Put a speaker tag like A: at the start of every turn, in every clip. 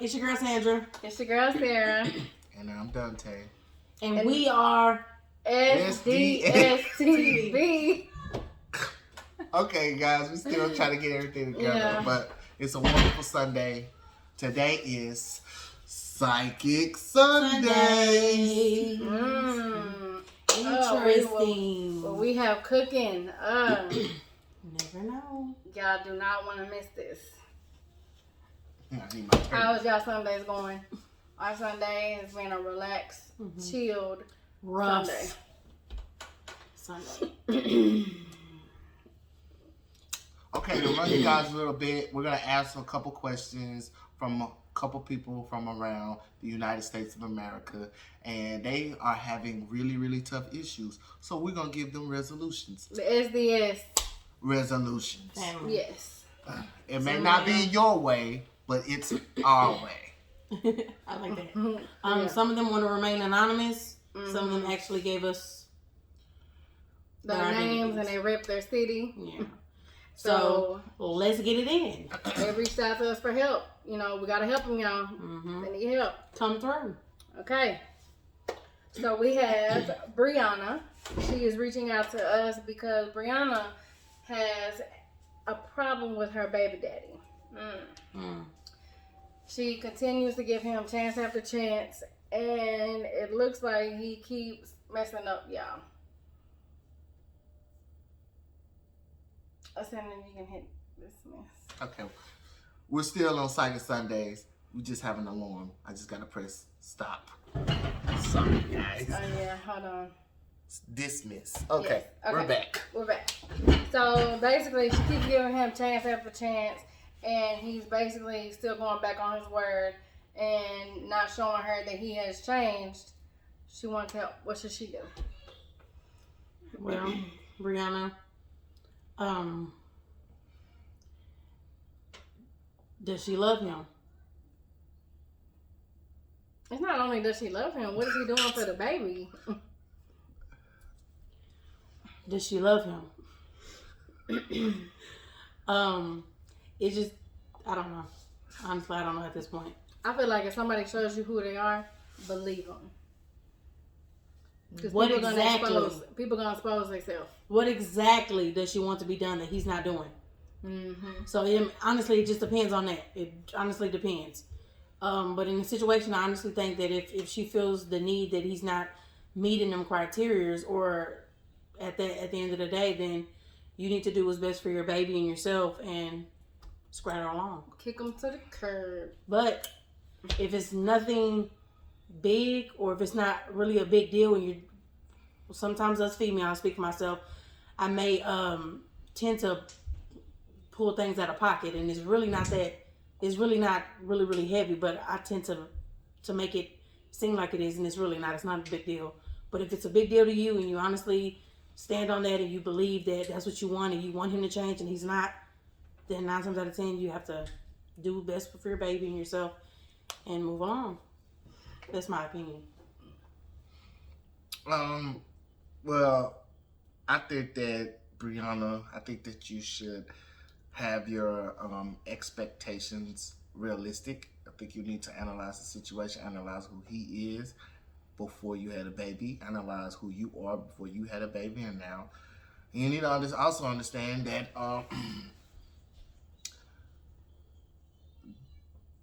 A: It's your girl Sandra.
B: It's your girl Sarah.
C: And I'm Dante.
A: And we are
B: S.D.S. TV.
C: Okay, guys, we're still trying to get everything together, but it's a wonderful Sunday. Today is Psychic Sunday.
A: Interesting.
B: We have cooking.
A: Never know.
B: Y'all do not want to miss this.
C: I need my turn.
B: How's y'all Sundays going? Our Sunday has been a relaxed, chilled
A: Rough Sunday.
C: Okay, to run you guys a little bit, we're going to ask a couple questions from a couple people from around the United States of America, and they are having really, really tough issues. So we're going to give them resolutions.
B: The SDS.
C: Resolutions.
B: Yes.
C: It may not be your way, but it's our way.
A: I like that. Some of them want to remain anonymous. Some of them actually gave us
B: their names and they ripped their city.
A: Yeah. So let's get it in.
B: They reached out to us for help. You know, we gotta help them, y'all. They need help.
A: Come through.
B: Okay. So we have Brianna. She is reaching out to us because Brianna has a problem with her baby daddy. She continues to give him chance after chance, and it looks like he keeps messing up, y'all. And then you can hit this mess.
C: Okay. We're still on Psychic Sundays. We just have an alarm. I just gotta press stop. Sorry, guys.
B: Oh yeah, hold on.
C: Dismiss. Okay,
B: yes.
C: We're back.
B: We're back. So basically, she keeps giving him chance after chance, and he's basically still going back on his word and not showing her that he has changed. She wants help. What should she do?
A: Well, Brianna, does she love him?
B: It's not only does she love him, what is he doing for the baby?
A: Does she love him? It just, I don't know. Honestly, I don't know at this point.
B: I feel like if somebody shows you who they are, believe them.
A: What exactly?
B: People gonna expose themselves.
A: What exactly does she want to be done that he's not doing? So honestly, it just depends on that. It honestly depends. But in the situation, I honestly think that if she feels the need that he's not meeting them criterias, or at the end of the day, then you need to do what's best for your baby and yourself and spread her along.
B: Kick them to the curb.
A: But if it's nothing big, or if it's not really a big deal, and sometimes us females, I speak for myself, I may tend to pull things out of pocket, and it's really not really heavy, but I tend to make it seem like it is, and it's really not. It's not a big deal. But if it's a big deal to you, and you honestly stand on that, and you believe that that's what you want, and you want him to change, and he's not, then 9 times out of 10 you have to do best for your baby and yourself and move along. That's my opinion.
C: Well, I think that, Brianna, you should have your expectations realistic. I think you need to analyze the situation, analyze who he is before you had a baby, analyze who you are before you had a baby, and now you need to also understand that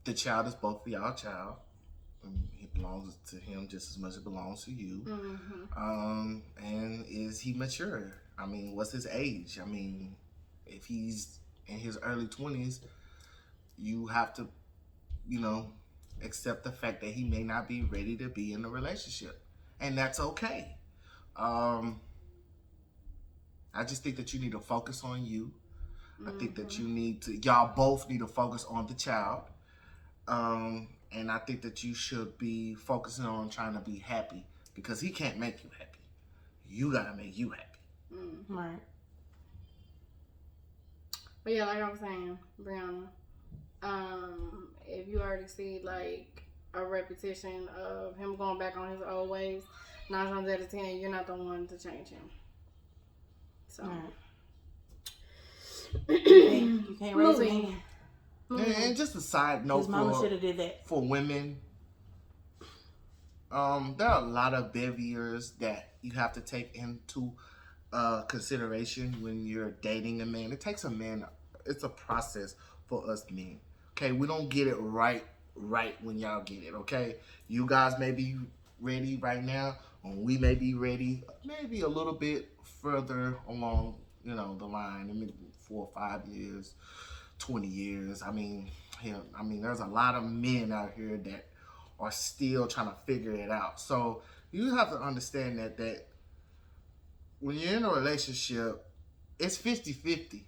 C: the child is both of y'all child. It belongs to him just as much as it belongs to you. And is he mature? I mean, what's his age? I mean, if he's in his early 20s, you have to, accept the fact that he may not be ready to be in a relationship. And that's okay. I just think that you need to focus on you. I think that y'all both need to focus on the child. And I think that you should be focusing on trying to be happy, because he can't make you happy. You gotta make you happy.
A: Right.
B: But yeah, like I'm saying, Brianna, if you already see like a repetition of him going back on his old ways, 9 times out of 10, you're not the one to change him. So
A: you can't raise a hand.
C: And just a side note
A: His mama should have did that.
C: for women, there are a lot of barriers that you have to take into consideration when you're dating a man. It takes a man. It's a process for us men. Okay, we don't get it right when y'all get it. Okay, you guys may be ready right now, and we may be ready maybe a little bit further along. The line. I mean, 4 or 5 years, 20 years. I mean, there's a lot of men out here that are still trying to figure it out. So you have to understand that when you're in a relationship, it's 50-50.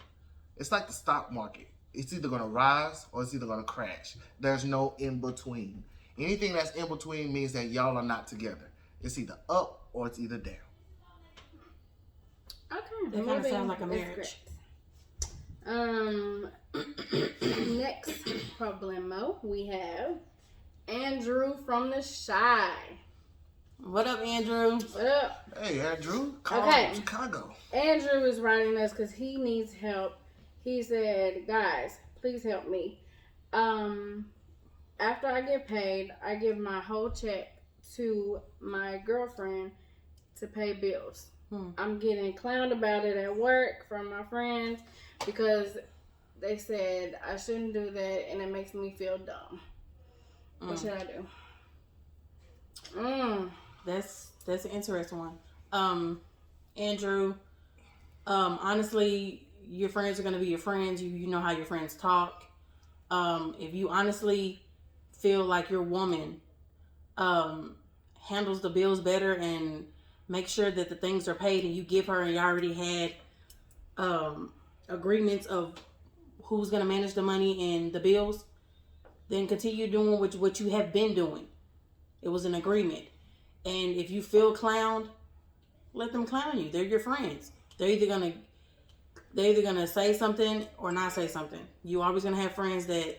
C: It's like the stock market. It's either going to rise or it's either going to crash. There's no in between. Anything that's in between means that y'all are not together. It's either up or it's either down.
B: Okay.
A: That kind of sounds like a marriage.
B: Next problemo we have Andrew from the Shy.
A: What up, Andrew?
B: What up?
C: Hey, Andrew. Call Chicago.
B: Andrew is writing us because he needs help. He said, guys, please help me. After I get paid, I give my whole check to my girlfriend to pay bills. I'm getting clowned about it at work from my friends because they said I shouldn't do that and it makes me feel dumb. What should I do?
A: That's an interesting one. Andrew, honestly, your friends are going to be your friends. You know how your friends talk. If you honestly feel like your woman handles the bills better and make sure that the things are paid and you give her and you already had agreements of who's going to manage the money and the bills, then continue doing what you have been doing. It was an agreement. And if you feel clowned, let them clown you. They're your friends. They're either gonna say something or not say something. You always gonna have friends that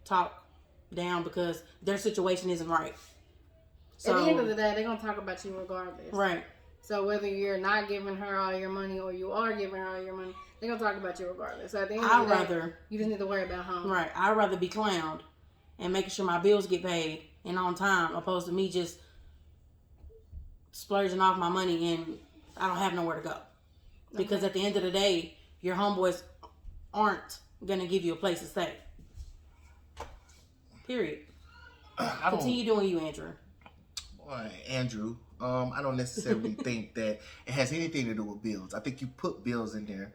A: talk down because their situation isn't right.
B: So, at the end of the day, they're gonna talk about you regardless.
A: Right.
B: So whether you're not giving her all your money or you are giving her all your money, they're gonna talk about you regardless. So at the end of the day, you just need to worry about home.
A: Right. I'd rather be clowned and making sure my bills get paid and on time, opposed to me just splurging off my money and I don't have nowhere to go. Because at the end of the day, your homeboys aren't gonna give you a place to stay. Period. Continue doing you, Andrew.
C: Andrew, I don't necessarily think that it has anything to do with bills. I think you put bills in there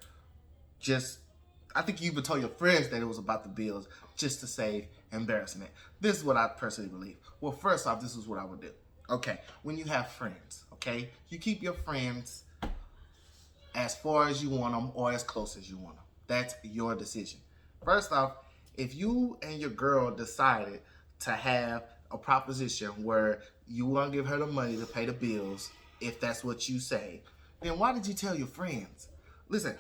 C: I think you even told your friends that it was about the bills just to save embarrassment. This is what I personally believe. Well, first off, this is what I would do. Okay, when you have friends, okay, you keep your friends as far as you want them or as close as you want them. That's your decision. First off, if you and your girl decided to have a proposition where you want to give her the money to pay the bills, if that's what you say, then why did you tell your friends? Listen,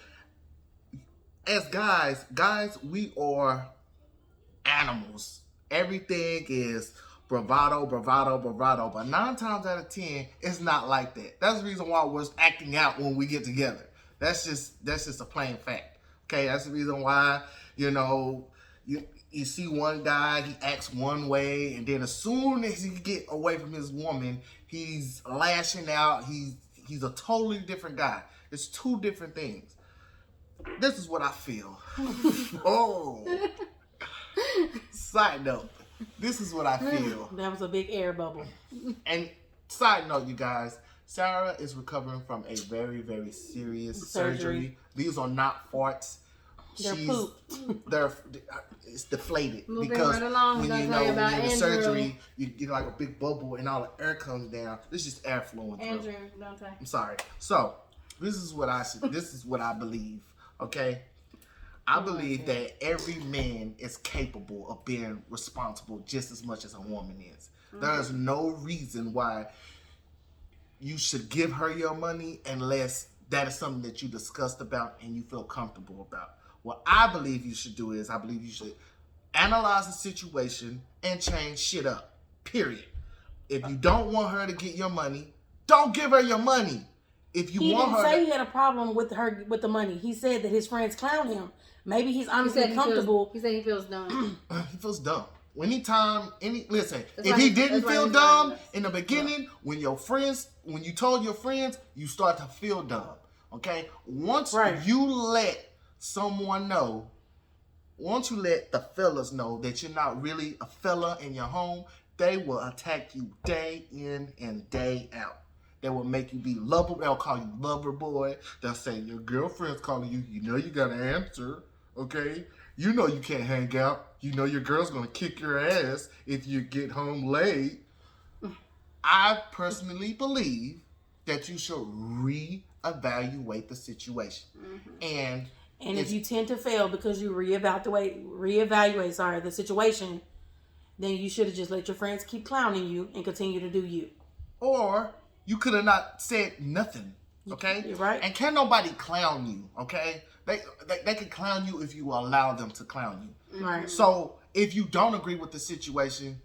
C: as guys, we are animals. Everything is bravado, bravado, bravado. But 9 times out of 10, it's not like that. That's the reason why we're acting out when we get together. That's just a plain fact. Okay, that's the reason why, you see one guy, he acts one way, and then as soon as he get away from his woman, he's lashing out. He's a totally different guy. It's 2 different things. This is what I feel. Oh. Side note. This is what I feel.
A: That was a big air bubble.
C: And side note, you guys, Sarah is recovering from a very, very serious surgery. These are not farts.
A: They're poop.
C: It's deflated.
B: Moving
C: because
B: right along,
C: when
B: when
C: you
B: you're
C: in surgery, you get like a big bubble and all the air comes down. This is just air flowing through.
B: Andrew, don't say.
C: I'm sorry. So this is what I believe. Okay. I believe that every man is capable of being responsible just as much as a woman is. There is no reason why you should give her your money unless that is something that you discussed about and you feel comfortable about. What I believe you should do is I believe you should analyze the situation and change shit up. Period. If you don't want her to get your money, don't give her your money. if you
A: He
C: want
A: didn't
C: her,
A: say he had a problem with her with the money. He said that his friends clown him. Maybe he's honestly comfortable.
B: He said he feels dumb.
C: he feels dumb. Listen,
B: That's
C: if
B: why
C: he
B: he-
C: didn't
B: that's why
C: feel
B: he's
C: dumb
B: lying.
C: in the beginning, when you told your friends, you start to feel dumb. Okay? Once you let someone know, once you let the fellas know that you're not really a fella in your home, they will attack you day in and day out. They will make you be lover. They'll call you lover boy. They'll say your girlfriend's calling you. You know you gotta answer. Okay? You know you can't hang out. You know your girl's gonna kick your ass if you get home late. I personally believe that you should reevaluate the situation. And
A: if you tend to fail because you reevaluate the situation, then you should have just let your friends keep clowning you and continue to do you.
C: Or you could have not said nothing. Okay?
A: You're right.
C: And can't nobody clown you, okay? They can clown you if you allow them to clown you.
A: Right.
C: So if you don't agree with the situation,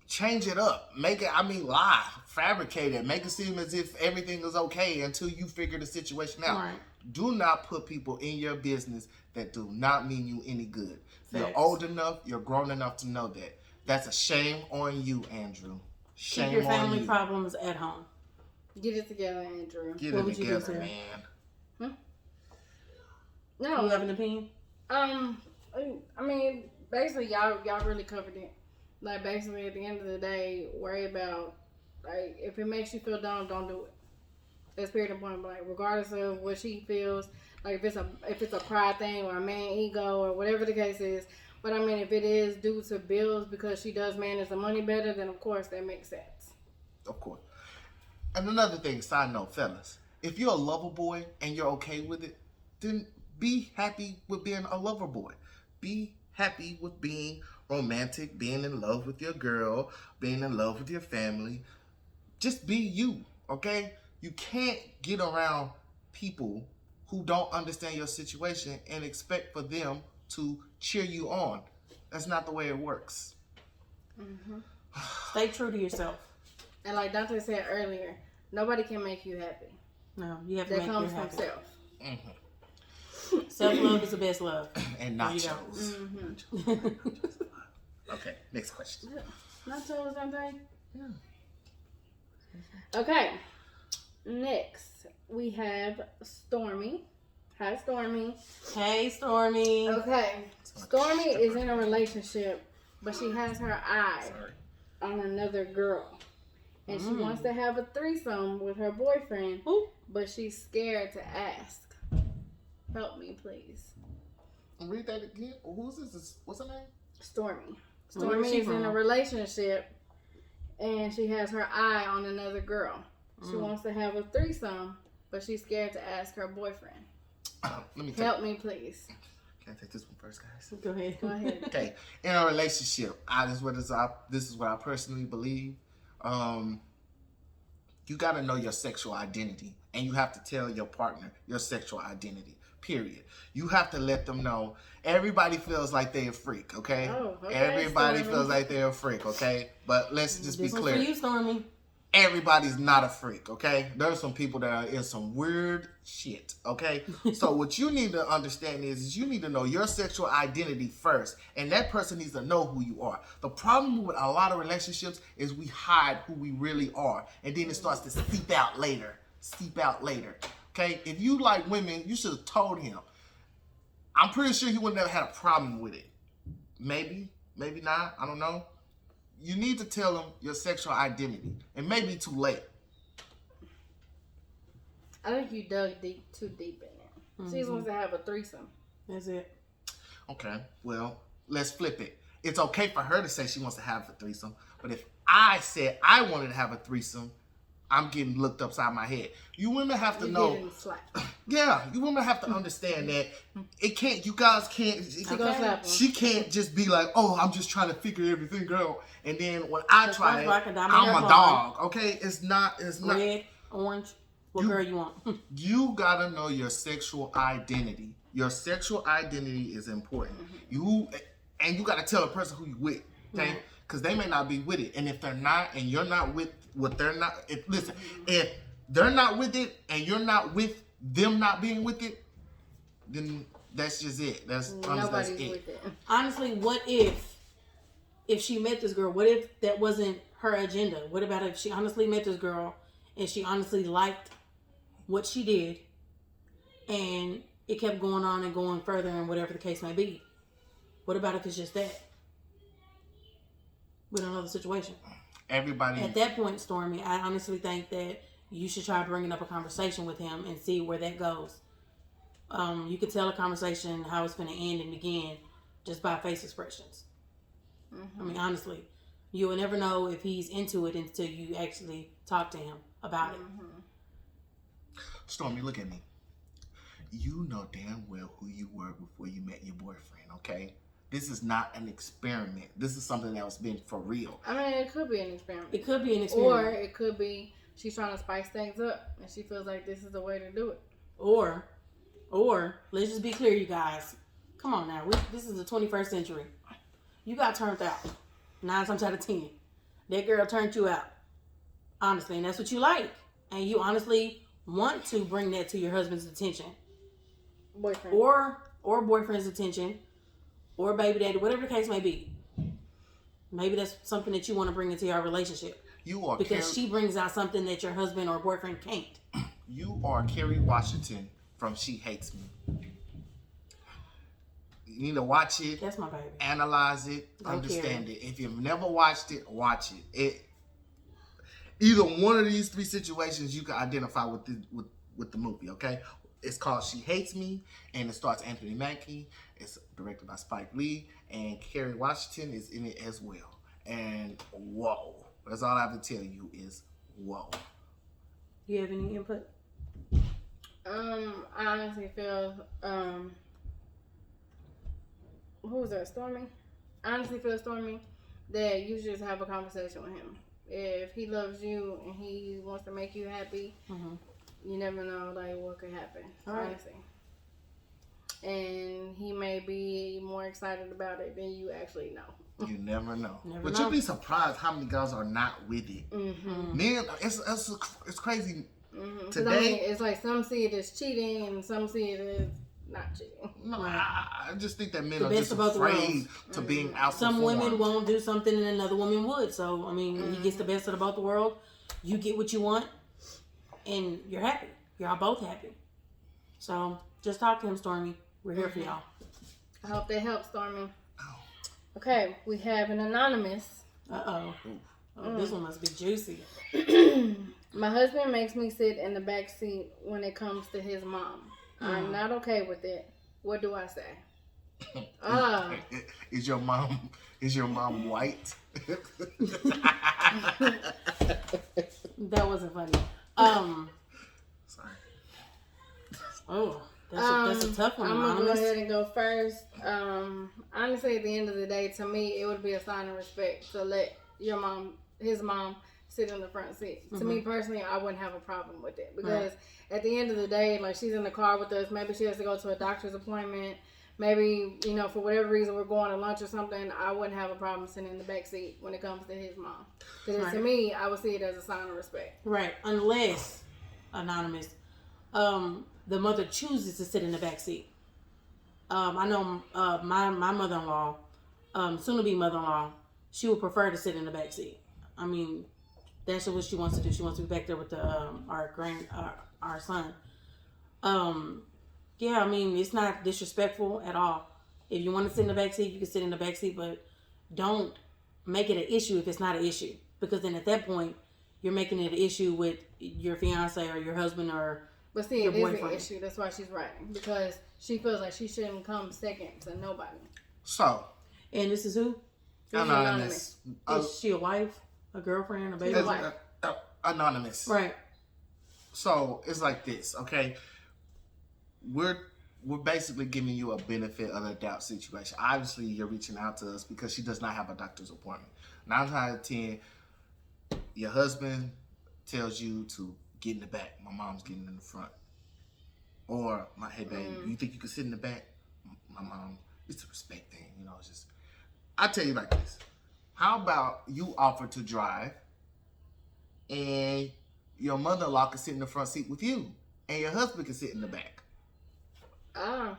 C: change it up. Lie, fabricate it, make it seem as if everything is okay until you figure the situation out.
A: Right.
C: Do not put people in your business that do not mean you any good.
A: Facts.
C: You're old enough, you're grown enough to know that. That's a shame on you, Andrew. Shame
A: Keep your family
C: on you.
A: problems at home.
B: Get it together, Andrew.
C: Get
A: What
C: it
A: would you do,
C: together,
A: Sarah?
C: man.
B: No.
A: You have an opinion?
B: Basically, y'all really covered it. Like, basically, at the end of the day, worry about, like, if it makes you feel dumb, don't do it. That's period and point blank. Regardless of what she feels, like if it's a pride thing or a man ego or whatever the case is. But if it is due to bills because she does manage the money better, then of course that makes sense.
C: Of course. And another thing, side note, fellas, if you're a lover boy and you're okay with it, then be happy with being a lover boy. Be happy with being romantic, being in love with your girl, being in love with your family. Just be you, okay? You can't get around people who don't understand your situation and expect for them to cheer you on. That's not the way it works.
B: Mm-hmm.
A: Stay true to yourself.
B: And like Dante said earlier, nobody can make you happy.
A: No, you have to
B: That
A: make
B: comes
A: you
B: from
A: happy.
B: self.
C: Mm-hmm.
A: Self-love is the best love.
C: And
A: There you
C: nachos.
B: Mm-hmm.
C: Okay, next question.
B: Nachos, Dante?
C: Yeah.
B: Okay. Next, we have Stormy. Hi, Stormy.
A: Hey, Stormy.
B: Okay. Stormy is in a relationship, but she has her eye
C: Sorry.
B: on another girl. And she wants to have a threesome with her boyfriend, but she's scared to ask. Help me, please.
C: Read that again. Who's this? What's her name?
B: Stormy.
A: Where
B: Stormy
A: is she
B: is in a
A: from?
B: relationship, and she has her eye on another girl. She wants to have a threesome, but she's scared to ask her boyfriend.
C: Let me
B: Help me, please.
C: Can I take this one first, guys?
A: Go ahead.
B: Go ahead.
C: Okay, in a relationship, this is what I personally believe. You got to know your sexual identity, and you have to tell your partner your sexual identity. Period. You have to let them know. Everybody feels like they're a freak. Okay.
B: Oh, okay,
C: Everybody
B: Stormy.
C: feels like they're a freak. Okay. But let's just be
A: This one's
C: clear.
A: for you, Stormy.
C: Everybody's not a freak, okay? There's some people that are in some weird shit, okay? So what you need to understand is you need to know your sexual identity first, and that person needs to know who you are. The problem with a lot of relationships is we hide who we really are, and then it starts to seep out later, okay? If you like women, you should have told him. I'm pretty sure he would never had a problem with it. Maybe not, I don't know. You need to tell them your sexual identity. It may be too late.
B: I think you dug too deep in it. She just wants to have a threesome.
A: That's it.
C: Okay, well, let's flip it. It's okay for her to say she wants to have a threesome, but if I said I wanted to have a threesome, I'm getting looked upside my head. You women have to
B: You
C: know.
B: getting slapped.
C: Yeah, you women have to understand that it can't. You guys can't.
B: gonna slap him.
C: She can't just be like, "Oh, I'm just trying to figure everything out." And then when I try it,
A: like a dime
C: I'm
A: in
C: a
A: her
C: dog. Okay, it's not.
A: Red, orange, what girl you want?
C: You gotta know your sexual identity. Your sexual identity is important. You gotta tell a person who you with, okay? Because they may not be with it, and if they're not, and you're not with what they're not. If they're not with it and you're not with them not being with it, then that's just it. That's
B: Nobody's
C: it.
B: with it.
A: Honestly, what if she met this girl? What if that wasn't her agenda? What about if she honestly met this girl and she honestly liked what she did, and it kept going on and going further, and whatever the case may be? What about if it's just that? We don't know the situation.
C: Everybody.
A: At that point, Stormy, I honestly think that you should try bringing up a conversation with him and see where that goes. You could tell a conversation how it's going to end and begin just by face expressions. I mean, honestly, you will never know if he's into it until you actually talk to him about it.
C: Stormy, look at me. You know damn well who you were before you met your boyfriend, okay? This is not an experiment. This is something that was been for real.
B: I mean, it could be an experiment.
A: It could be an experiment.
B: Or it could be she's trying to spice things up and she feels like this is the way to do it.
A: Or let's just be clear, you guys. Come on now. This is the 21st century. You got turned out. 9 times out of 10. That girl turned you out. Honestly, and that's what you like. And you honestly want to bring that to your husband's attention.
B: Boyfriend.
A: Or boyfriend's attention. Or baby daddy, whatever the case may be. Maybe that's something that you want to bring into your relationship.
C: You are
A: because she brings out something that your husband or boyfriend can't.
C: You are Kerry Washington from She Hates Me. You need to watch it.
A: That's my baby.
C: Analyze it.
A: Go
C: Understand
A: Kerry.
C: it. If you've never watched it, watch it. Either one of these 3 situations you can identify with the movie. Okay, it's called She Hates Me, and it stars Anthony Mackie. It's directed by Spike Lee, and Kerry Washington is in it as well. And whoa, that's all I have to tell you is whoa.
A: You have any input?
B: I honestly feel, who was that, Stormy? I honestly feel, Stormy, that you should just have a conversation with him. If he loves you and he wants to make you happy, you never know, like, what could happen, honestly. And he may be more excited about it than you actually know.
C: You never know.
A: But
C: you'd be surprised how many guys are not with it. Men, it's crazy. Today,
B: I mean, it's like some see it as cheating and some see it as not cheating.
C: No, I just think that men
A: The
C: are
A: best
C: just
A: of both
C: afraid to being outperformed.
A: Some women won't do something and another woman would. So, I mean, when he gets the best of both the world, you get what you want and you're happy. Y'all both happy. So, just talk to him, Stormy. We're here for y'all.
B: I hope that helps, Stormy.
C: Oh.
B: Okay, we have an anonymous.
A: Oh, this one must be juicy.
B: My husband makes me sit in the back seat when it comes to his mom. I'm not okay with it. What do I say?
C: Is your mom white?
A: That wasn't funny.
C: Sorry.
A: Oh, that's a tough one.
B: I'm gonna go ahead and go first. Honestly, at the end of the day, to me, it would be a sign of respect to let his mom, sit in the front seat. To me personally, I wouldn't have a problem with it because at the end of the day, like, she's in the car with us. Maybe she has to go to a doctor's appointment. Maybe, for whatever reason we're going to lunch or something. I wouldn't have a problem sitting in the back seat when it comes to his mom. Because to me, I would see it as a sign of respect.
A: Right, unless, anonymous, the mother chooses to sit in the back seat. I know my mother-in-law, soon-to-be mother-in-law, she would prefer to sit in the back seat. I mean, that's what she wants to do. She wants to be back there with the our son. Yeah, I mean, it's not disrespectful at all. If you want to sit in the back seat, you can sit in the back seat, but don't make it an issue if it's not an issue. Because then at that point, you're making it an issue with your fiance or your husband or
B: But see,
A: your
B: it
A: boyfriend.
B: is an issue. That's why she's writing. Because she feels like she shouldn't come second to nobody.
C: So.
A: And this is who?
C: Anonymous.
A: Is she a wife? A girlfriend? A baby?
C: Anonymous.
A: Right.
C: So, it's like this, okay? We're basically giving you a benefit of the doubt situation. Obviously, you're reaching out to us because she does not have a doctor's appointment. 9 out of 10, your husband tells you to get in the back. My mom's getting in the front. Or, hey, babe, you think you can sit in the back? My mom, it's a respect thing, it's just... I tell you like this. How about you offer to drive and your mother-in-law can sit in the front seat with you, and your husband can sit in the back.
B: Ah.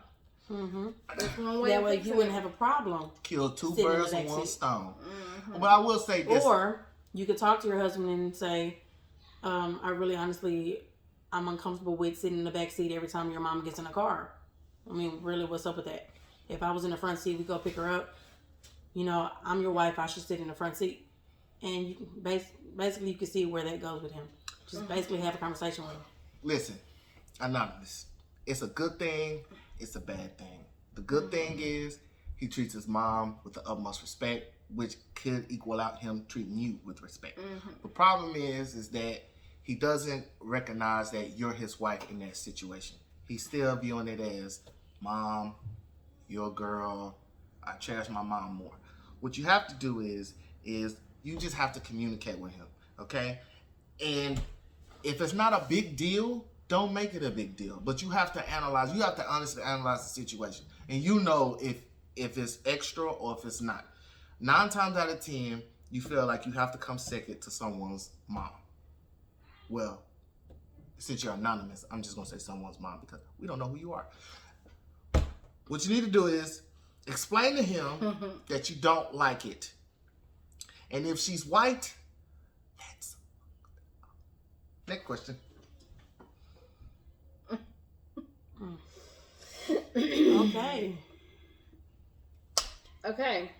A: Mm-hmm.
B: That's one way.
A: That way you wouldn't have a problem.
C: Kill two
A: sitting in the
C: birds with
A: back
C: one
A: seat.
C: stone.
B: Mm-hmm.
C: But I will say this.
A: Or you could talk to your husband and say, I really honestly, I'm uncomfortable with sitting in the back seat every time your mom gets in a car. I mean, really, what's up with that? If I was in the front seat, we go pick her up. You know, I'm your wife. I should sit in the front seat. And you basically, you can see where that goes with him. Just basically have a conversation with him.
C: Listen, anonymous. It's a good thing. It's a bad thing. The good thing is he treats his mom with the utmost respect, which could equal out him treating you with respect. The problem is that he doesn't recognize that you're his wife in that situation. He's still viewing it as, Mom, you're a girl. I cherish my mom more. What you have to do is you just have to communicate with him, okay? And if it's not a big deal, don't make it a big deal. But you have to analyze. You have to honestly analyze the situation, and you know if it's extra or if it's not. 9 times out of 10, you feel like you have to come second to someone's mom. Well, since you're anonymous, I'm just gonna say someone's mom because we don't know who you are. What you need to do is explain to him that you don't like it. And if she's white, that's... Next question.
A: Okay.
B: Okay.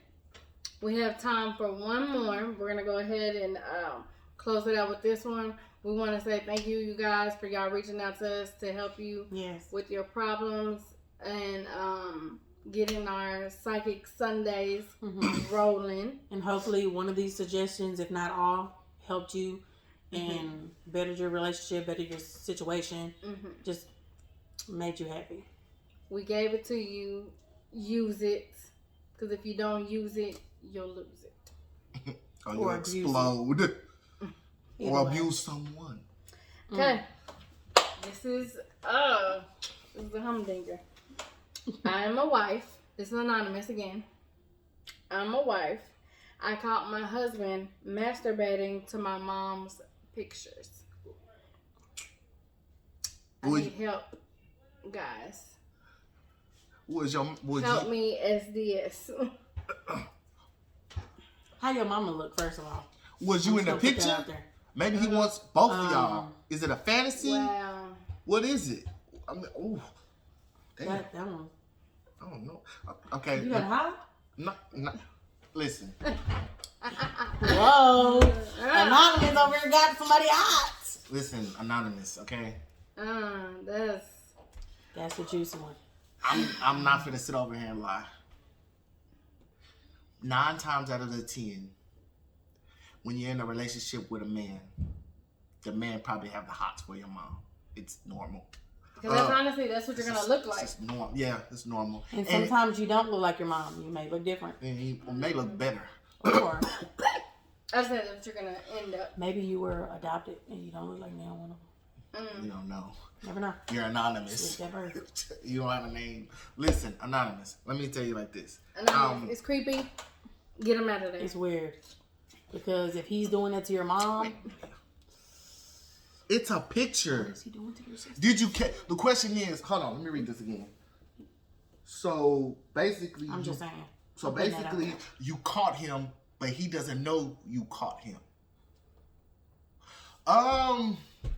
B: We have time for one more. We're going to go ahead and close it out with this one. We want to say thank you guys, for y'all reaching out to us to help you with your problems and getting our Psychic Sundays rolling.
A: And hopefully one of these suggestions, if not all, helped you and bettered your relationship, bettered your situation, just made you happy.
B: We gave it to you. Use it. Because if you don't use it, you'll lose it.
C: Or you'll explode. Or abuse someone.
B: Okay. This is a humdinger. I am a wife. This is anonymous again. I'm a wife. I caught my husband masturbating to my mom's pictures. I need help, guys. Help me, S.D.S.
A: How your mama look, first of all?
C: Was you in the picture? Maybe he wants both of y'all. Is it a fantasy?
B: Wow.
C: What is it? I mean, ooh. Damn.
A: That one.
C: I don't know. Okay.
A: You got hot?
C: No. Listen.
A: Whoa. Anonymous over here got somebody hot.
C: Listen, anonymous, okay?
A: That's the juicy one.
C: I'm not finna sit over here and lie. 9 times out of the 10, when you're in a relationship with a man, the man probably have the hots for your mom. It's normal.
B: Because that's what you're gonna look like.
C: It's yeah, it's normal.
A: And sometimes you don't look like your mom. You may look different.
C: And you may look better.
A: Or
B: I said that's what you're gonna end up.
A: maybe you were adopted and you don't look like neither one of them.
C: You don't know.
A: Never know.
C: You're anonymous. You don't have a name. Listen, anonymous. Let me tell you like this.
B: Anonymous. It's creepy. Get him out of there.
A: It's weird. Because if he's doing that to your mom,
C: it's a picture.
A: What is he doing to your sister?
C: Did you the question is, hold on, let me read this again. So basically,
A: I'm just saying.
C: So basically, you caught him, but he doesn't know you caught him.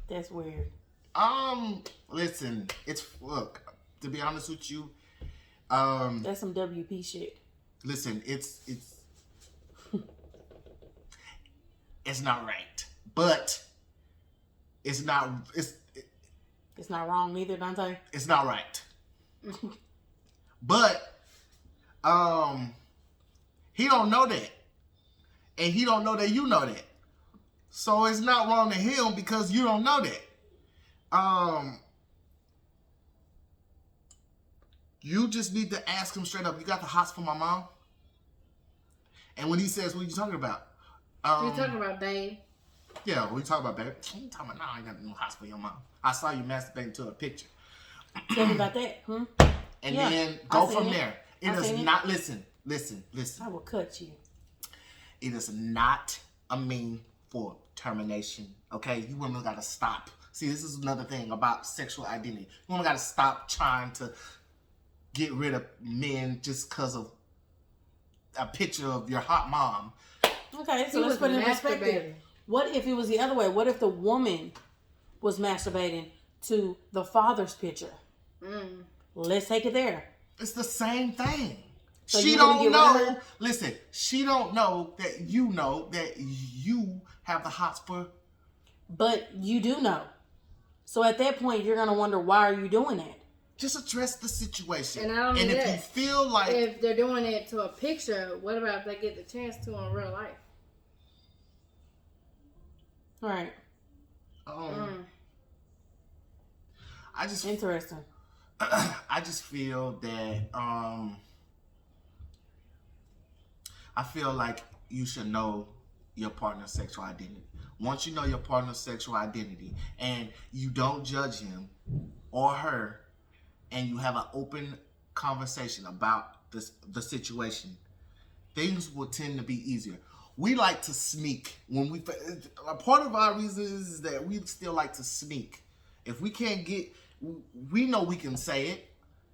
A: That's weird.
C: Listen, look, to be honest with you,
A: that's some WP shit.
C: Listen, it's it's not right, but it's not
A: wrong neither, Dante.
C: It's not right. But he don't know that, and he don't know that you know that. So it's not wrong to him because you don't know that. You just need to ask him straight up. You got the hots for my mom? And when he says, "What are you talking about?"
B: You talking about, babe?
C: Yeah, what you talking about, babe? What you talking about? No, I ain't got no hots for your mom. I saw you masturbating to a picture.
A: Tell me about that,
C: And then go from there. It is not. Listen.
A: I will cut you.
C: It is not a mean for termination. Okay, you women got to stop. See, this is another thing about sexual identity. You women got to stop trying to get rid of men just because of a picture of your hot mom.
A: Okay, so let's put it in perspective. What if it was the other way? What if the woman was masturbating to the father's picture? Let's take it there.
C: It's the same thing.
A: So
C: she
A: you
C: don't
A: wouldn't get rid of
C: know.
A: her?
C: Listen, she don't know that you have the hots for.
A: But you do know. So at that point, you're gonna wonder, why are you doing that?
C: Just address the situation.
B: And I don't
C: and
B: know
C: if
B: that.
C: you feel like
B: If they're doing it to a picture, what about if they get the chance to in real life?
A: Right.
C: I just
A: Interesting.
C: I just feel that I feel like you should know your partner's sexual identity. Once you know your partner's sexual identity and you don't judge him or her, and you have an open conversation about the situation, things will tend to be easier. We like to sneak when we. A part of our reason is that we still like to sneak. If we can't get, we know we can say it.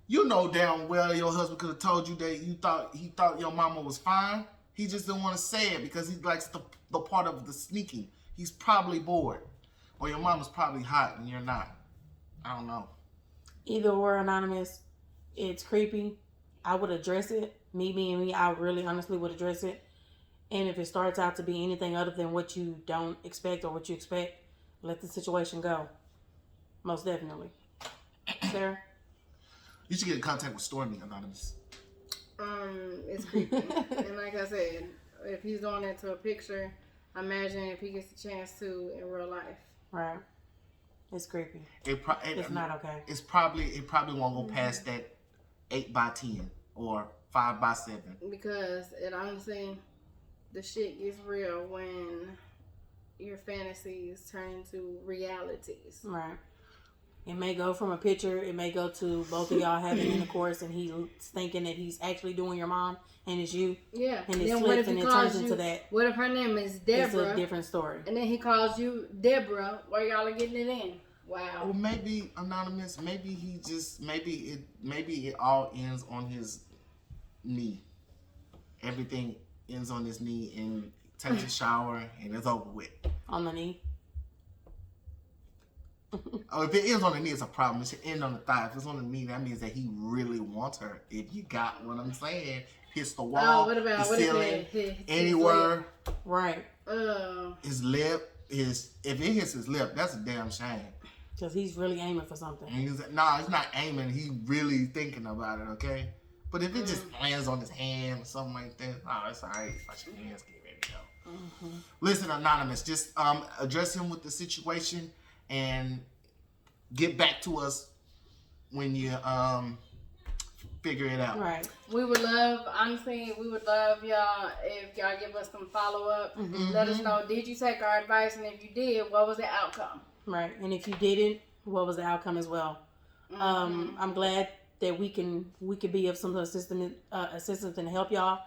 C: You know damn well your husband could have told you that he thought your mama was fine. He just didn't want to say it because he likes the part of the sneaking. He's probably bored, or your mama's probably hot and you're not. I don't know.
A: Either or, Anonymous, it's creepy. I would address it. Me being me, I really honestly would address it. And if it starts out to be anything other than what you don't expect or what you expect, let the situation go. Most definitely. Sarah?
C: You should get in contact with Stormy, Anonymous.
B: It's creepy. And like I said, if he's doing it to a picture, imagine if he gets a chance to in real life.
A: Right. It's creepy.
C: It's
A: not okay.
C: It probably won't go past that 8x10 or 5x7.
B: Because it honestly, the shit gets real when your fantasies turn into realities.
A: Right. It may go from a picture, it may go to both of y'all having intercourse and he's thinking that he's actually doing your mom and it's you.
B: Yeah.
A: And it slips and it turns into that.
B: What if her name is Deborah?
A: It's a different story.
B: And then he calls you Deborah, where y'all are getting it in. Wow.
C: Or maybe Anonymous, maybe it all ends on his knee. Everything ends on his knee and takes a shower and it's over with.
A: On the knee?
C: Oh, if it ends on the knee, it's a problem. It should end on the thigh. If it's on the knee, that means that he really wants her. If you got what I'm saying, hits the wall,
B: what about
C: the ceiling, anywhere.
A: Right.
C: His lip, if it hits his lip, that's a damn shame.
A: Because he's really aiming for something.
C: And he's not aiming. He's really thinking about it, okay? But if it just lands on his hand or something like that, it's all right. Wash your hands, get ready to go. Mm-hmm. Listen, Anonymous, just address him with the situation and get back to us when you figure it out.
A: Right.
B: We would love y'all if y'all give us some follow-up.
A: Mm-hmm.
B: Let us know, did you take our advice? And if you did, what was the outcome?
A: Right. And if you didn't, what was the outcome as well? Mm-hmm. I'm glad that we could be of some assistance and help y'all.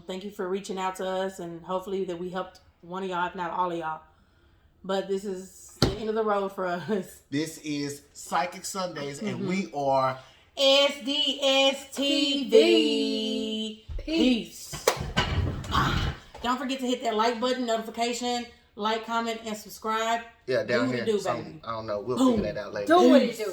A: Thank you for reaching out to us, and hopefully that we helped one of y'all, if not all of y'all. But this is the end of the road for us.
C: This is Psychic Sundays, and we are
A: S.D.S. TV. Peace. Don't forget to hit that like button, notification, like, comment, and subscribe.
C: down
A: do
C: here.
A: What it do, baby.
C: I don't know. We'll figure that out later.
B: Do what it do.